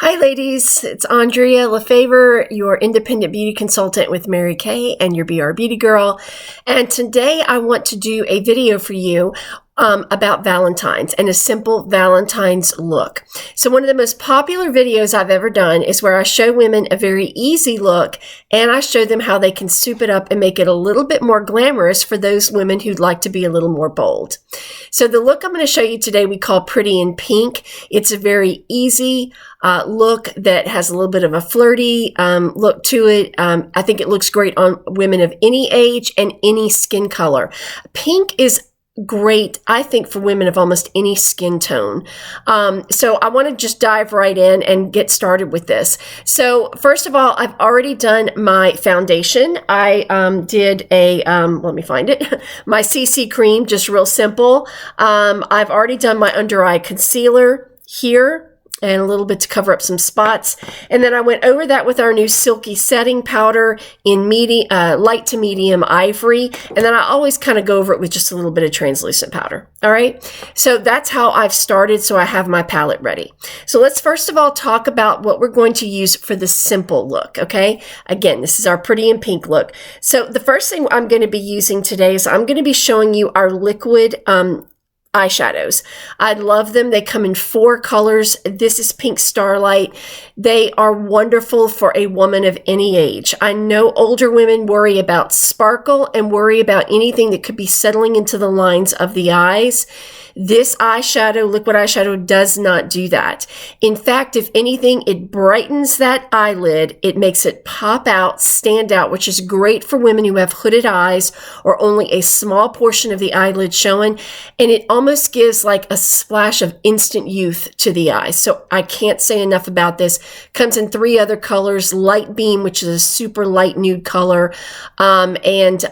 Hi ladies, it's Andrea Lefevre, your independent beauty consultant with Mary Kay and your BR Beauty Girl. And today I want to do a video for you about Valentine's and a simple Valentine's look. So one of the most popular videos I've ever done is where I show women a very easy look and I show them how they can soup it up and make it a little bit more glamorous for those women who'd like to be a little more bold. So the look I'm going to show you today we call Pretty in Pink. It's a very easy look that has a little bit of a flirty look to it. I think it looks great on women of any age and any skin color. Pink is great, I think, for women of almost any skin tone. So I want to just dive right in and get started with this. So first of all, I've already done my foundation. I did a, let me find it, my CC cream, just real simple. I've already done my under eye concealer here, and a little bit to cover up some spots. And then I went over that with our new Silky Setting Powder in light to medium ivory. And then I always kind of go over it with just a little bit of translucent powder. All right. So that's how I've started. So I have my palette ready. So let's first of all talk about what we're going to use for the simple look. Okay. Again, this is our Pretty in Pink look. So the first thing I'm going to be using today is I'm going to be showing you our liquid eyeshadows. I love them. They come in 4 colors. This is Pink Starlight. They are wonderful for a woman of any age. I know older women worry about sparkle and worry about anything that could be settling into the lines of the eyes. This eyeshadow, liquid eyeshadow, does not do that. In fact, if anything, it brightens that eyelid. It makes it pop out, stand out, which is great for women who have hooded eyes or only a small portion of the eyelid showing. And it almost gives like a splash of instant youth to the eyes. So I can't say enough about this. Comes in 3 other colors: Light Beam, which is a super light nude color, and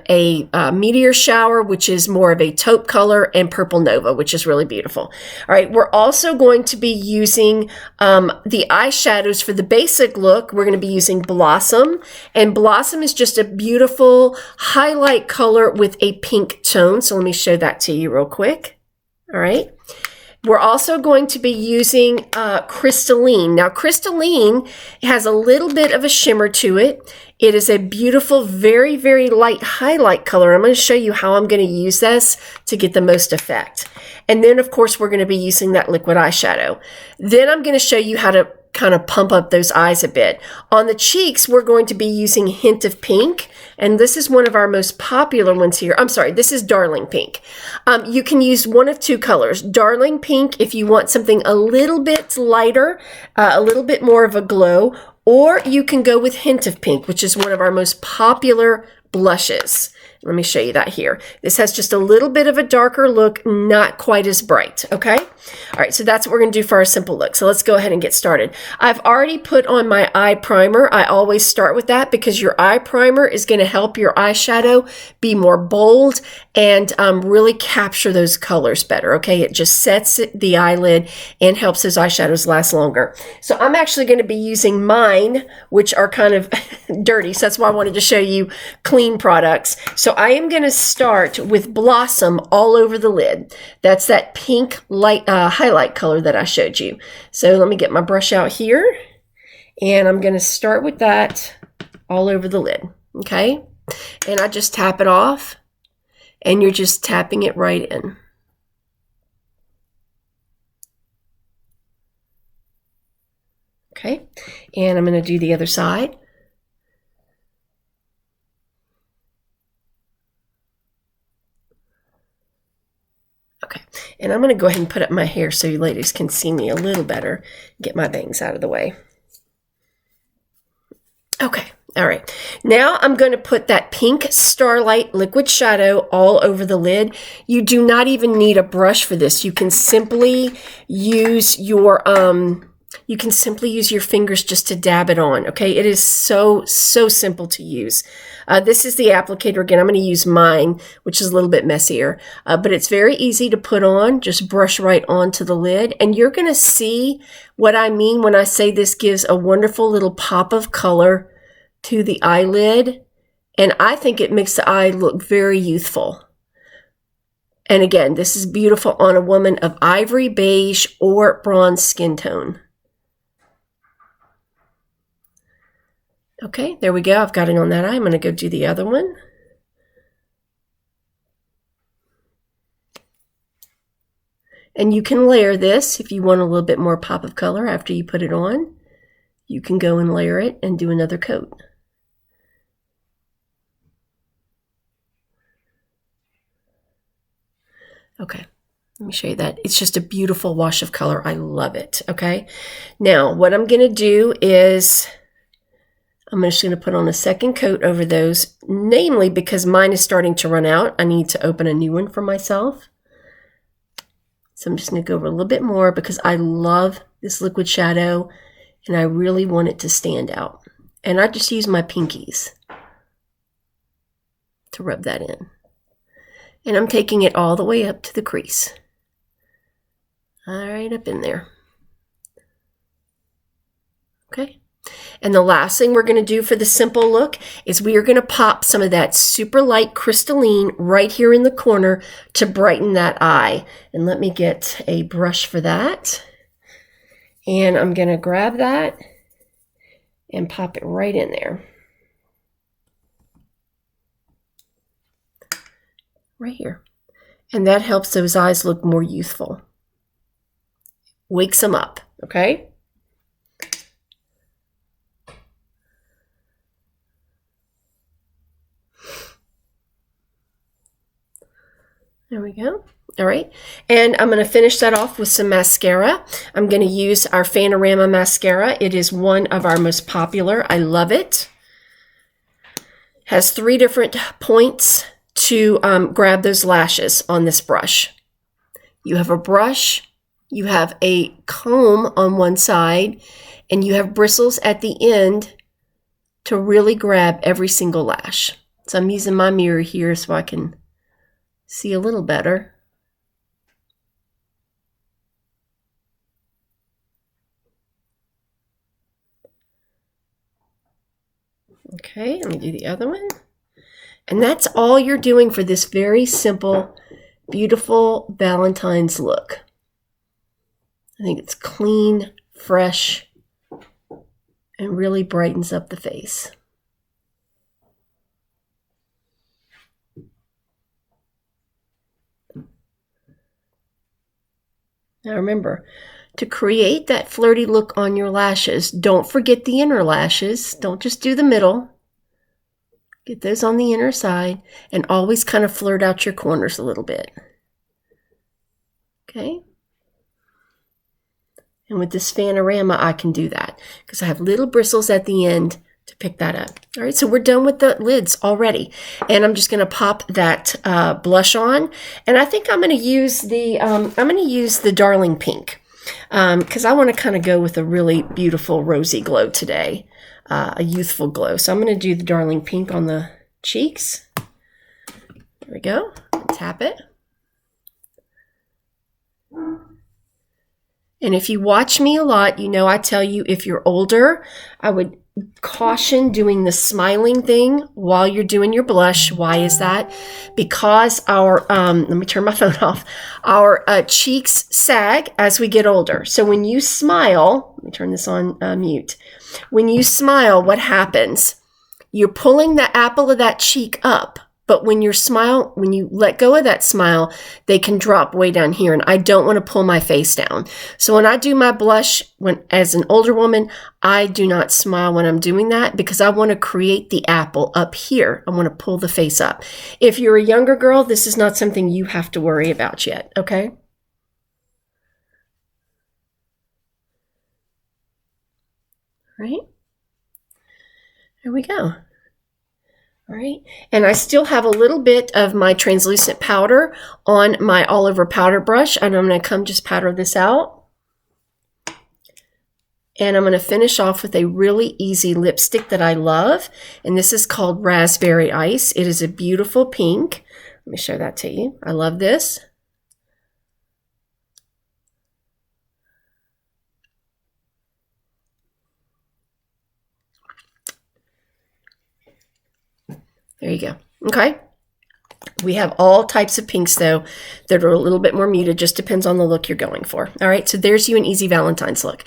a Meteor Shower, which is more of a taupe color, and Purple Nova, which is really beautiful. All right, we're also going to be using the eyeshadows for the basic look. We're going to be using Blossom, and Blossom is just a beautiful highlight color with a pink tone. So let me show that to you real quick. All right. We're also going to be using Crystalline. Now, Crystalline has a little bit of a shimmer to it. It is a beautiful, very, very light highlight color. I'm going to show you how I'm going to use this to get the most effect. And then, of course, we're going to be using that liquid eyeshadow. Then I'm going to show you how to kind of pump up those eyes a bit. On the cheeks, we're going to be using Hint of Pink, and this is one of our most popular ones here. I'm sorry, this is Darling Pink. You can use one of 2 colors. Darling Pink if you want something a little bit lighter, a little bit more of a glow, or you can go with Hint of Pink, which is one of our most popular blushes. Let me show you that here. This has just a little bit of a darker look, not quite as bright, okay? All right, so that's what we're going to do for our simple look. So let's go ahead and get started. I've already put on my eye primer. I always start with that because your eye primer is going to help your eyeshadow be more bold and really capture those colors better, okay? It just sets the eyelid and helps those eyeshadows last longer. So I'm actually going to be using mine, which are kind of dirty, so that's why I wanted to show you clean products. So I am going to start with Blossom all over the lid. That's that pink light highlight color that I showed you. So let me get my brush out here, and I'm going to start with that all over the lid, okay? And I just tap it off, and you're just tapping it right in. Okay, and I'm going to do the other side. Okay, and I'm going to go ahead and put up my hair so you ladies can see me a little better. Get my bangs out of the way. Okay, all right. Now I'm going to put that Pink Starlight liquid shadow all over the lid. You do not even need a brush for this. You can simply use your fingers just to dab it on, okay? It is so simple to use. This is the applicator. Again, I'm going to use mine, which is a little bit messier, but it's very easy to put on. Just brush right onto the lid, and you're going to see what I mean when I say this gives a wonderful little pop of color to the eyelid, and I think it makes the eye look very youthful. And again, this is beautiful on a woman of ivory, beige, or bronze skin tone. Okay, there we go. I've got it on that eye. I'm going to go do the other one. And you can layer this if you want a little bit more pop of color after you put it on. You can go and layer it and do another coat. Okay, let me show you that. It's just a beautiful wash of color. I love it, okay? Now, what I'm going to do is I'm just going to put on a second coat over those, namely because mine is starting to run out. I need to open a new one for myself. So I'm just going to go over a little bit more because I love this liquid shadow and I really want it to stand out. And I just use my pinkies to rub that in. And I'm taking it all the way up to the crease. All right, up in there. Okay. And the last thing we're going to do for the simple look is we are going to pop some of that super light crystalline right here in the corner to brighten that eye. And let me get a brush for that. And I'm going to grab that and pop it right in there. Right here. And that helps those eyes look more youthful. Wakes them up, okay? There we go. All right. And I'm going to finish that off with some mascara. I'm going to use our Fanorama mascara. It is one of our most popular. I love it. Has 3 different points to grab those lashes on this brush. You have a brush, you have a comb on one side, and you have bristles at the end to really grab every single lash. So I'm using my mirror here so I can see a little better. Okay, let me do the other one. And that's all you're doing for this very simple, beautiful Valentine's look. I think it's clean, fresh, and really brightens up the face. Now remember, to create that flirty look on your lashes, don't forget the inner lashes. Don't just do the middle. Get those on the inner side and always kind of flirt out your corners a little bit. Okay? And with this Fanorama, I can do that because I have little bristles at the end to pick that up. All right, so we're done with the lids already. And I'm just going to pop that blush on. And I think I'm going to use the Darling Pink because I want to kind of go with a really beautiful rosy glow today, a youthful glow. So I'm going to do the Darling Pink on the cheeks. There we go. Tap it. And if you watch me a lot, you know I tell you if you're older, I would caution doing the smiling thing while you're doing your blush. Why is that? Because our, let me turn my phone off, our cheeks sag as we get older. So when you smile, let me turn this on mute. When you smile, what happens? You're pulling the apple of that cheek up. But when you smile, when you let go of that smile, they can drop way down here. And I don't want to pull my face down. So when I do my blush, as an older woman, I do not smile when I'm doing that because I want to create the apple up here. I want to pull the face up. If you're a younger girl, this is not something you have to worry about yet, okay? All right. There we go. All right, and I still have a little bit of my translucent powder on my all over powder brush, and I'm going to come just powder this out. And I'm going to finish off with a really easy lipstick that I love, and this is called Raspberry Ice. It is a beautiful pink. Let me show that to you. I love this. There you go. Okay. We have all types of pinks, though, that are a little bit more muted. Just depends on the look you're going for. All right, so there's you an easy Valentine's look.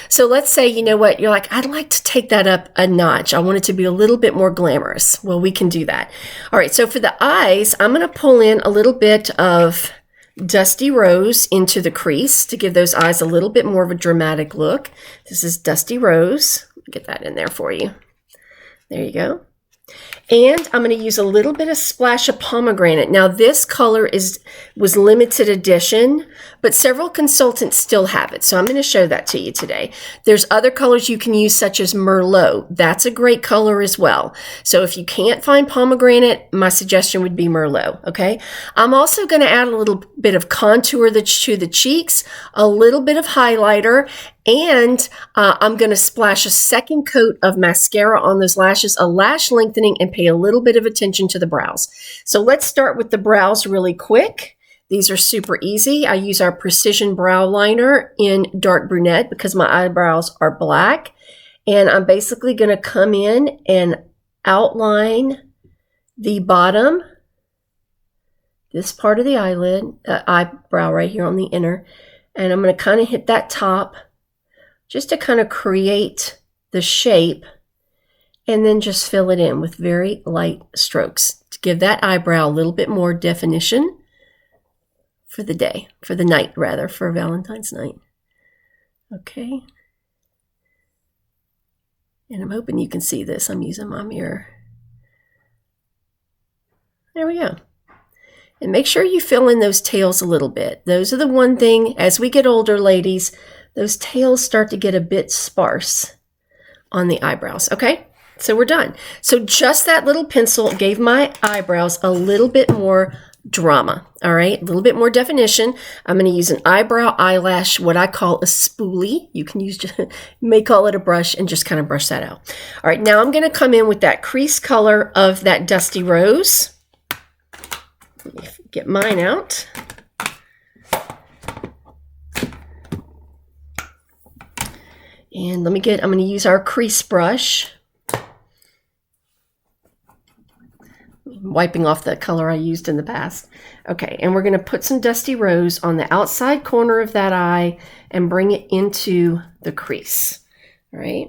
So let's say, you know what, you're like, I'd like to take that up a notch. I want it to be a little bit more glamorous. Well, we can do that. All right, so for the eyes, I'm going to pull in a little bit of Dusty Rose into the crease to give those eyes a little bit more of a dramatic look. This is Dusty Rose. Get that in there for you. There you go. And I'm going to use a little bit of splash of pomegranate. Now this color was limited edition, but several consultants still have it. So I'm going to show that to you today. There's other colors you can use, such as Merlot. That's a great color as well. So if you can't find pomegranate, my suggestion would be Merlot. Okay. I'm also going to add a little bit of contour to the cheeks, a little bit of highlighter, and I'm going to splash a second coat of mascara on those lashes, a lash lengthening, and pay a little bit of attention to the brows. So let's start with the brows really quick. These are super easy. I use our Precision Brow Liner in Dark Brunette because my eyebrows are black. And I'm basically going to come in and outline the bottom, this part of the eyebrow right here on the inner. And I'm going to kind of hit that top, just to kind of create the shape, and then just fill it in with very light strokes to give that eyebrow a little bit more definition for the day, for the night rather, for Valentine's night. Okay. And I'm hoping you can see this. I'm using my mirror. There we go. And make sure you fill in those tails a little bit. Those are the one thing, as we get older, ladies, those tails start to get a bit sparse on the eyebrows, okay? So we're done. So just that little pencil gave my eyebrows a little bit more drama, all right? A little bit more definition. I'm going to use an eyebrow eyelash, what I call a spoolie. You can use, you may call it a brush, and just kind of brush that out. All right, now I'm going to come in with that crease color of that Dusty Rose. Let me get mine out. And I'm going to use our crease brush. Wiping off the color I used in the past. Okay, and we're going to put some Dusty Rose on the outside corner of that eye and bring it into the crease. All right.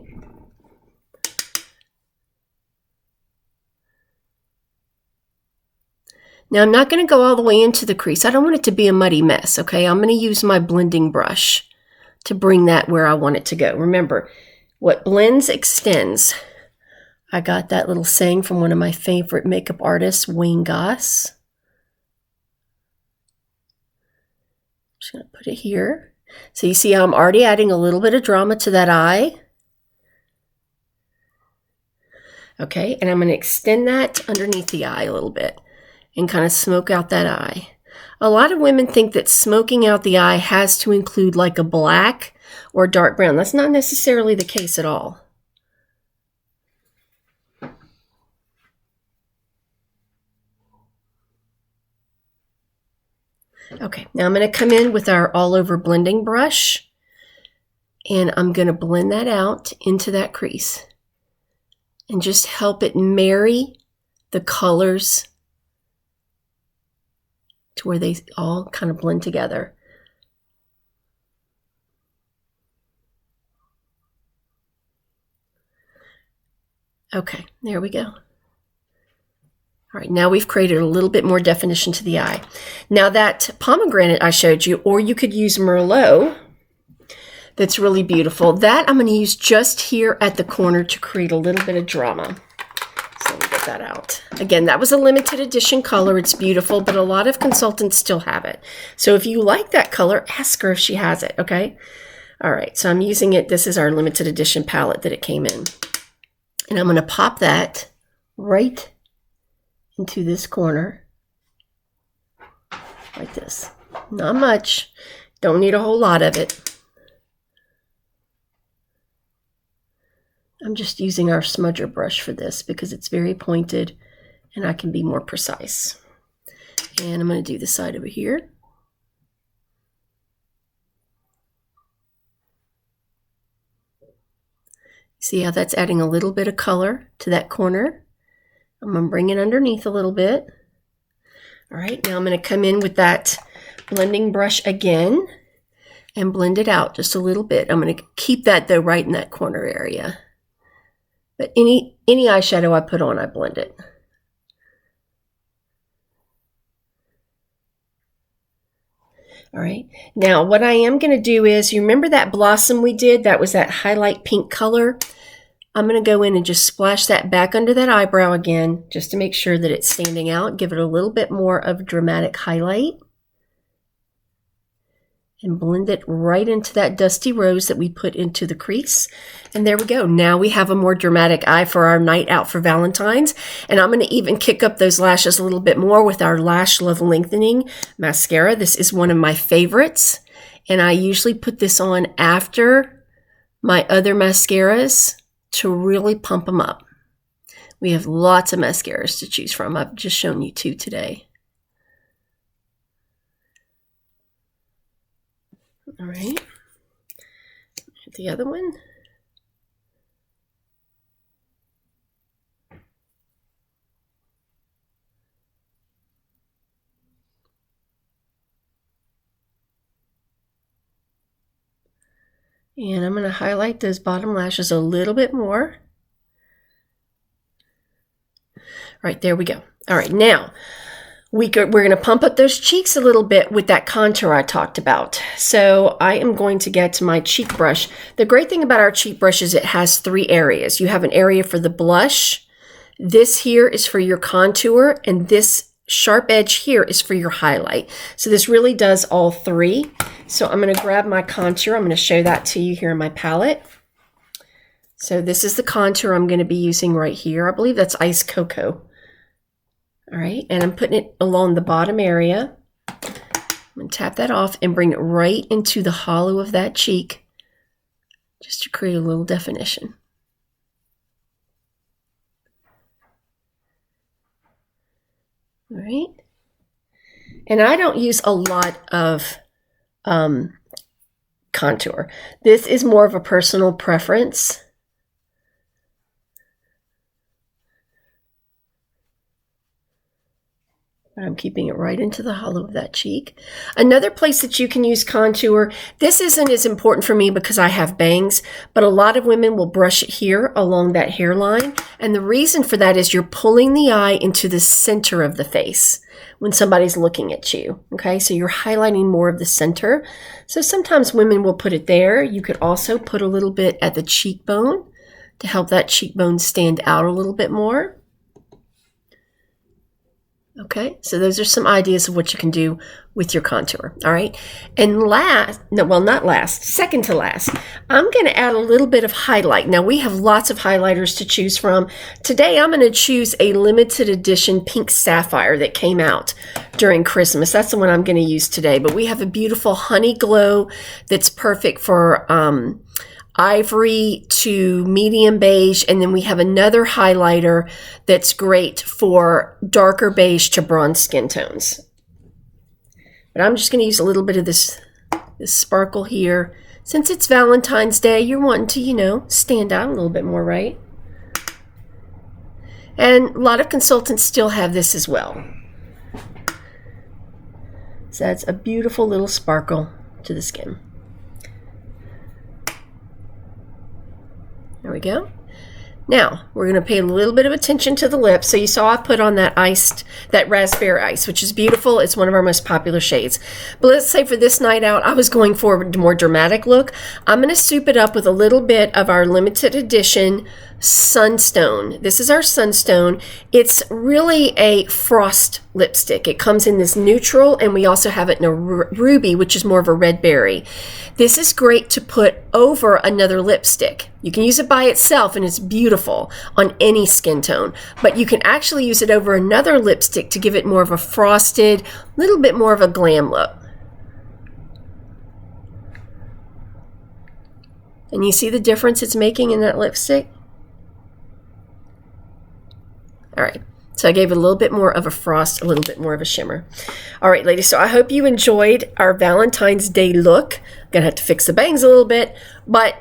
Now I'm not going to go all the way into the crease. I don't want it to be a muddy mess, okay? I'm going to use my blending brush to bring that where I want it to go. Remember, what blends extends. I got that little saying from one of my favorite makeup artists, 𝐕𝐀𝐿. Just going to put it here. So you see how I'm already adding a little bit of drama to that eye. Okay, and I'm going to extend that underneath the eye a little bit and kind of smoke out that eye. A lot of women think that smoking out the eye has to include like a black or dark brown. That's not necessarily the case at all. Okay, now I'm going to come in with our all-over blending brush, and I'm going to blend that out into that crease and just help it marry the colors to where they all kind of blend together. Okay, there we go. All right, now we've created a little bit more definition to the eye. Now that pomegranate I showed you, or you could use Merlot, that's really beautiful. That I'm going to use just here at the corner to create a little bit of drama. So let me get that out. Again, that was a limited edition color. It's beautiful, but a lot of consultants still have it. So if you like that color, ask her if she has it, okay? All right, so I'm using it. This is our limited edition palette that it came in. And I'm going to pop that right into this corner like this. Not much. Don't need a whole lot of it. I'm just using our smudger brush for this because it's very pointed and I can be more precise. And I'm going to do the side over here. See how that's adding a little bit of color to that corner? I'm going to bring it underneath a little bit. All right, now I'm going to come in with that blending brush again and blend it out just a little bit. I'm going to keep that though right in that corner area. But any eyeshadow I put on, I blend it. All right, now what I am going to do is, you remember that blossom we did? That was that highlight pink color. I'm going to go in and just splash that back under that eyebrow again, just to make sure that it's standing out. Give it a little bit more of dramatic highlight. And blend it right into that dusty rose that we put into the crease. And there we go. Now we have a more dramatic eye for our night out for Valentine's. And I'm going to even kick up those lashes a little bit more with our Lash Love Lengthening mascara. This is one of my favorites. And I usually put this on after my other mascaras to really pump them up. We have lots of mascaras to choose from. I've just shown you 2 today. All right, the other one. And I'm going to highlight those bottom lashes a little bit more. All right, there we go. All right, now we're going to pump up those cheeks a little bit with that contour I talked about. So I am going to get to my cheek brush. The great thing about our cheek brush is it has 3 areas. You have an area for the blush. This here is for your contour, and this sharp edge here is for your highlight. So this really does all 3. So I'm going to grab my contour. I'm going to show that to you here in my palette. So this is the contour I'm going to be using right here. I believe that's Iced Cocoa. All right, and I'm putting it along the bottom area. I'm going to tap that off and bring it right into the hollow of that cheek, just to create a little definition. All right, and I don't use a lot of contour. This is more of a personal preference. But I'm keeping it right into the hollow of that cheek. Another place that you can use contour, this isn't as important for me because I have bangs, but a lot of women will brush it here along that hairline. And the reason for that is you're pulling the eye into the center of the face when somebody's looking at you. Okay, so you're highlighting more of the center. So sometimes women will put it there. You could also put a little bit at the cheekbone to help that cheekbone stand out a little bit more. Okay, so those are some ideas of what you can do with your contour. All right, and second to last, I'm going to add a little bit of highlight. Now we have lots of highlighters to choose from. Today I'm going to choose a limited edition pink sapphire that came out during Christmas. That's the one I'm going to use today, but we have a beautiful honey glow that's perfect for ivory to medium beige, and then we have another highlighter that's great for darker beige to bronze skin tones. But I'm just going to use a little bit of this sparkle here. Since it's Valentine's Day, you're wanting to, you know, stand out a little bit more, right? And a lot of consultants still have this as well. So that's a beautiful little sparkle to the skin. There we go. Now, we're going to pay a little bit of attention to the lips. So you saw I put on that raspberry ice, which is beautiful. It's one of our most popular shades. But let's say for this night out, I was going for a more dramatic look. I'm going to soup it up with a little bit of our limited edition Sunstone. This is our Sunstone. It's really a frost lipstick. It comes in this neutral, and we also have it in a ruby, which is more of a red berry. This is great to put over another lipstick. You can use it by itself, and it's beautiful on any skin tone, but you can actually use it over another lipstick to give it more of a frosted, little bit more of a glam look. And you see the difference it's making in that lipstick? All right, so I gave it a little bit more of a frost, a little bit more of a shimmer. All right, ladies, so I hope you enjoyed our Valentine's Day look. I'm gonna have to fix the bangs a little bit, but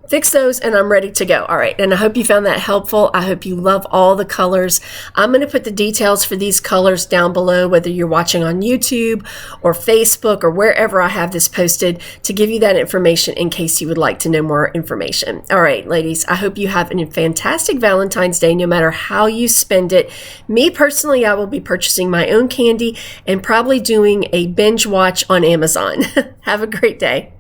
fix those, and I'm ready to go. All right, and I hope you found that helpful. I hope you love all the colors. I'm going to put the details for these colors down below, whether you're watching on YouTube or Facebook or wherever I have this posted, to give you that information in case you would like to know more information. All right, ladies, I hope you have a fantastic Valentine's Day, no matter how you spend it. Me personally, I will be purchasing my own candy and probably doing a binge watch on Amazon. Have a great day.